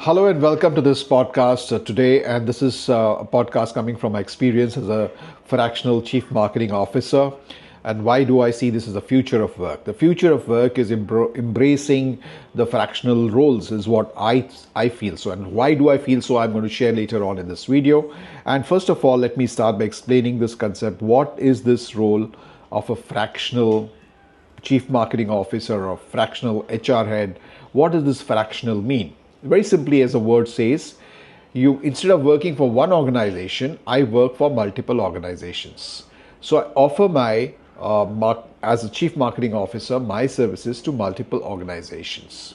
Hello and welcome to this podcast today. And this is a podcast coming from my experience as a fractional chief marketing officer. And why do I see this as the future of work? The future of work is embracing the fractional roles, is what I feel so. And why do I feel so? I'm going to share later on in this video. And first of all, let me start by explaining this concept. What is this role of a fractional chief marketing officer or fractional HR head? What does this fractional mean? Very simply, as the word says, you instead of working for one organization, I work for multiple organizations. So I offer my as a chief marketing officer my services to multiple organizations.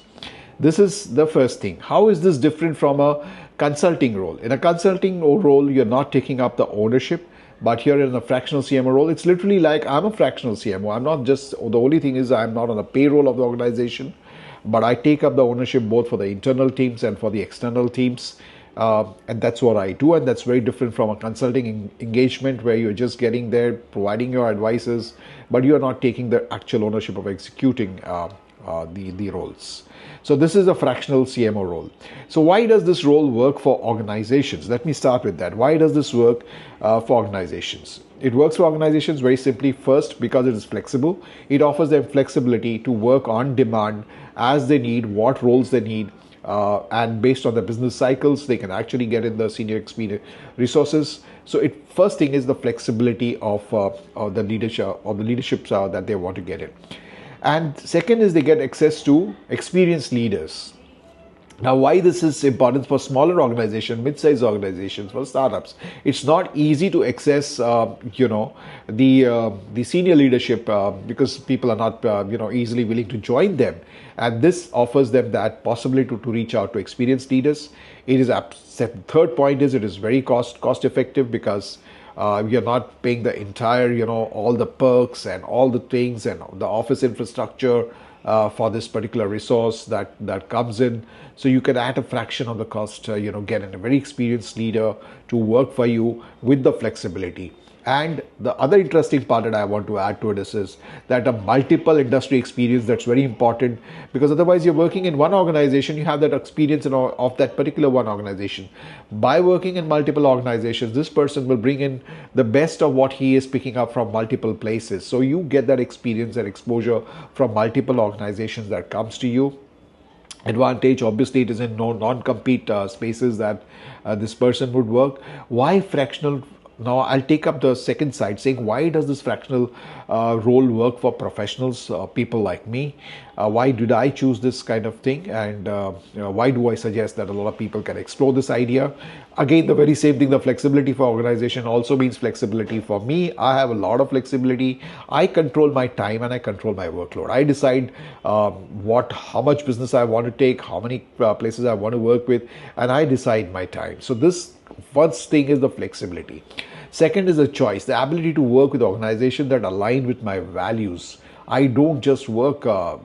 This is the first thing. How is this different from a consulting role? In a consulting role, you're not taking up the ownership. But here in a fractional CMO role, it's literally like I'm a fractional CMO. I'm not just, the only thing is I'm not on the payroll of the organization, but I take up the ownership both for the internal teams and for the external teams. And that's what I do. And that's very different from a consulting engagement where you're just getting there, providing your advices, but you're not taking the actual ownership of executing the roles. So this is a fractional CMO role. So why does this role work for organizations? Let me start with that. Why does this work for organizations? It works for organizations very simply. First, because it is flexible. It offers them flexibility to work on demand as they need, what roles they need, and based on the business cycles, they can actually get in the senior experience resources. So first thing is the flexibility of the leadership that they want to get in. And second is they get access to experienced leaders. Now, why this is important for smaller organizations, mid-sized organizations, for startups? It's not easy to access, the senior leadership because people are not, easily willing to join them. And this offers them that possibility to reach out to experienced leaders. It is third point is it is very cost effective because you're not paying the entire, all the perks and all the things and the office infrastructure for this particular resource that comes in. So you can add a fraction of the cost, get a very experienced leader to work for you with the flexibility. And the other interesting part that I want to add to it is that a multiple industry experience, that's very important, because otherwise you're working in one organization, you have that experience of that particular one organization. By working in multiple organizations, this person will bring in the best of what he is picking up from multiple places. So you get that experience and exposure from multiple organizations that comes to you. Advantage, obviously, it is in non-compete spaces that this person would work. Why fractional? Now, I'll take up the second side, saying why does this fractional role work for professionals, people like me? Why did I choose this kind of thing? And why do I suggest that a lot of people can explore this idea? Again, the very same thing, the flexibility for organization also means flexibility for me. I have a lot of flexibility. I control my time and I control my workload. I decide how much business I want to take, how many places I want to work with, and I decide my time. So this first thing is the flexibility. Second is the choice, the ability to work with organizations that align with my values. I don't just work, I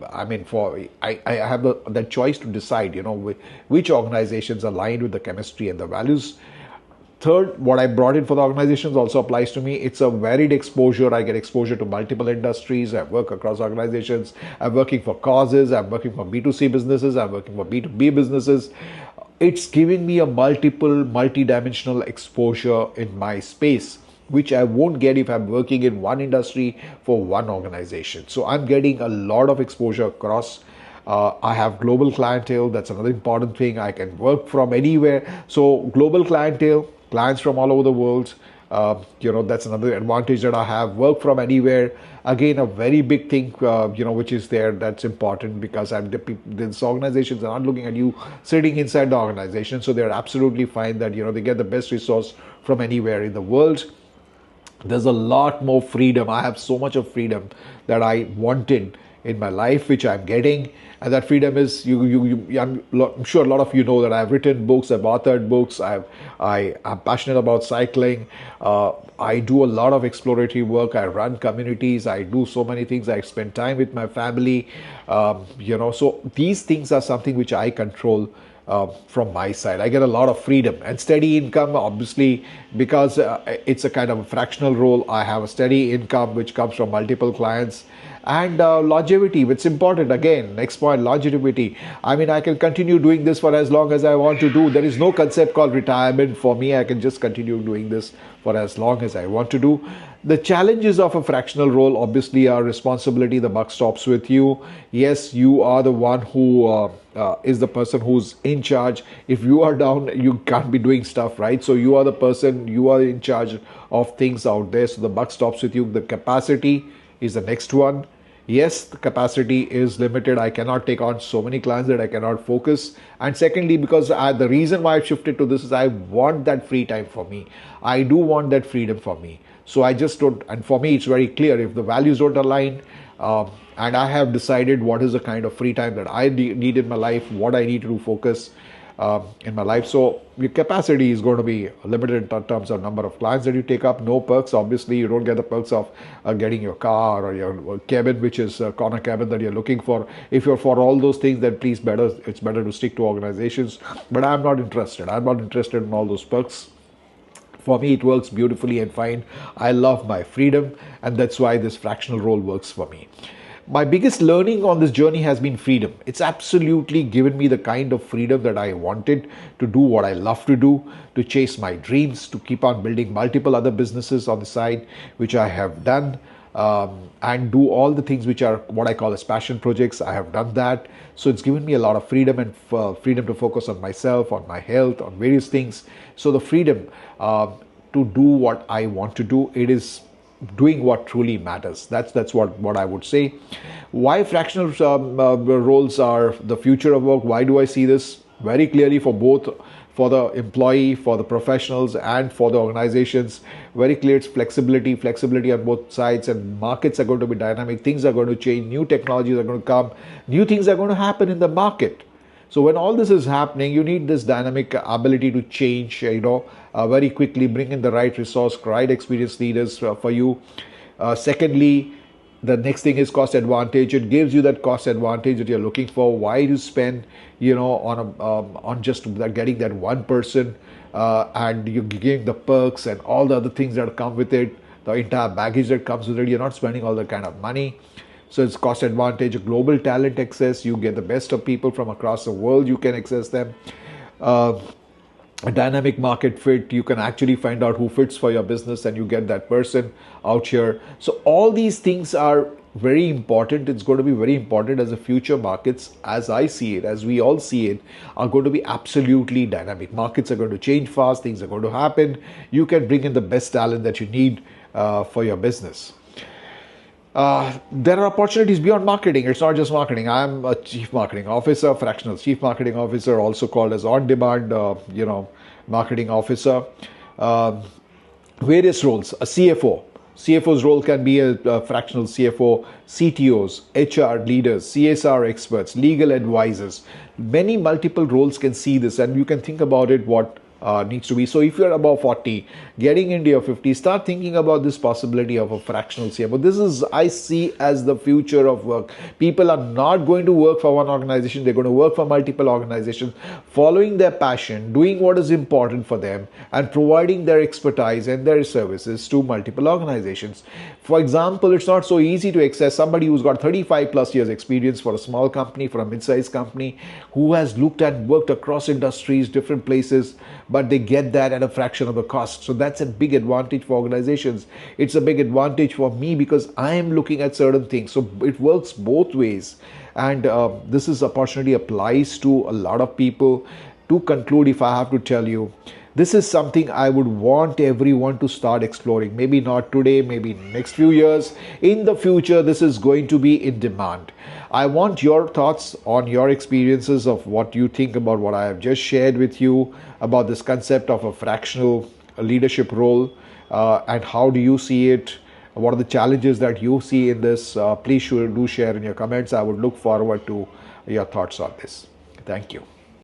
have the choice to decide, which organizations align with the chemistry and the values. Third, what I brought in for the organizations also applies to me. It's a varied exposure. I get exposure to multiple industries. I work across organizations. I'm working for causes. I'm working for B2C businesses. I'm working for B2B businesses. It's giving me a multi-dimensional exposure in my space, which I won't get if I'm working in one industry for one organization. So I'm getting a lot of exposure across. I have global clientele. That's another important thing. I can work from anywhere. So global clientele, clients from all over the world. That's another advantage that I have. Work from anywhere. Again, a very big thing, which is there. That's important because these organizations are not looking at you sitting inside the organization. So they're absolutely fine that, they get the best resource from anywhere in the world. There's a lot more freedom. I have so much of freedom that I wanted in my life, which I'm getting. And that freedom is, I'm sure a lot of you know that I've written books, I've authored books, I'm passionate about cycling. I do a lot of exploratory work. I run communities. I do so many things. I spend time with my family. So these things are something which I control from my side. I get a lot of freedom and steady income, obviously, because it's a kind of a fractional role. I have a steady income which comes from multiple clients. And longevity, which is important. Again, next point, longevity. I mean, I can continue doing this for as long as I want to do. There is no concept called retirement for me. I can just continue doing this for as long as I want to do. The challenges of a fractional role obviously are responsibility. The buck stops with you. Yes, you are the one who is the person who's in charge. If you are down, you can't be doing stuff, right? So you are the person, you are in charge of things out there. So the buck stops with you. The capacity is the next one. Yes, the capacity is limited. I cannot take on so many clients that I cannot focus. And secondly, because the reason why I've shifted to this is I want that free time for me. I do want that freedom for me. So I just don't, and for me, it's very clear if the values don't align, and I have decided what is the kind of free time that I need in my life, what I need to focus in my life. So your capacity is going to be limited in terms of number of clients that you take up. No perks. Obviously, you don't get the perks of getting your car or your cabin, which is a corner cabin that you're looking for. If you're for all those things, then please it's better to stick to organizations. But I'm not interested. I'm not interested in all those perks. For me, it works beautifully and fine. I love my freedom, and that's why this fractional role works for me. My biggest learning on this journey has been freedom. It's absolutely given me the kind of freedom that I wanted to do what I love to do, to chase my dreams, to keep on building multiple other businesses on the side, which I have done, and do all the things which are what I call as passion projects. I have done that. So it's given me a lot of freedom and freedom to focus on myself, on my health, on various things. So the freedom to do what I want to do, it is doing what truly matters. That's what I would say. Why fractional roles are the future of work? Why do I see this very clearly for both, for the employee, for the professionals, and for the organizations? Very clear. It's flexibility on both sides, and markets are going to be dynamic. Things are going to change. New technologies are going to come. New things are going to happen in the market. So when all this is happening, you need this dynamic ability to change, very quickly, bring in the right resource, right experienced leaders for you. Secondly, the next thing is cost advantage. It gives you that cost advantage that you're looking for. Why do you spend, on just getting that one person, and you're giving the perks and all the other things that come with it, the entire baggage that comes with it. You're not spending all that kind of money. So it's cost advantage, global talent access. You get the best of people from across the world. You can access them. A dynamic market fit. You can actually find out who fits for your business, and you get that person out here. So all these things are very important. It's going to be very important as the future markets, as I see it, as we all see it, are going to be absolutely dynamic. Markets are going to change fast. Things are going to happen. You can bring in the best talent that you need for your business. There are opportunities beyond marketing. It's not just marketing. I'm a chief marketing officer, fractional chief marketing officer, also called as on-demand, marketing officer. Various roles. A CFO. CFO's role can be a fractional CFO, CTOs, HR leaders, CSR experts, legal advisors. Many multiple roles can see this, and you can think about it what needs to be. So if you're above 40, getting into your 50s, start thinking about this possibility of a fractional CFO. This is, I see, as the future of work. People are not going to work for one organization. They're going to work for multiple organizations, following their passion, doing what is important for them, and providing their expertise and their services to multiple organizations. For example, it's not so easy to access somebody who's got 35 plus years experience for a small company, for a mid-sized company, who has looked at, worked across industries, different places, but they get that at a fraction of the cost. So that's a big advantage for organizations. It's a big advantage for me because I am looking at certain things. So it works both ways. And this is opportunity applies to a lot of people. To conclude, if I have to tell you, this is something I would want everyone to start exploring. Maybe not today, maybe next few years. In the future, this is going to be in demand. I want your thoughts on your experiences of what you think about what I have just shared with you about this concept of a fractional leadership role, and how do you see it? What are the challenges that you see in this? Please do share in your comments. I would look forward to your thoughts on this. Thank you.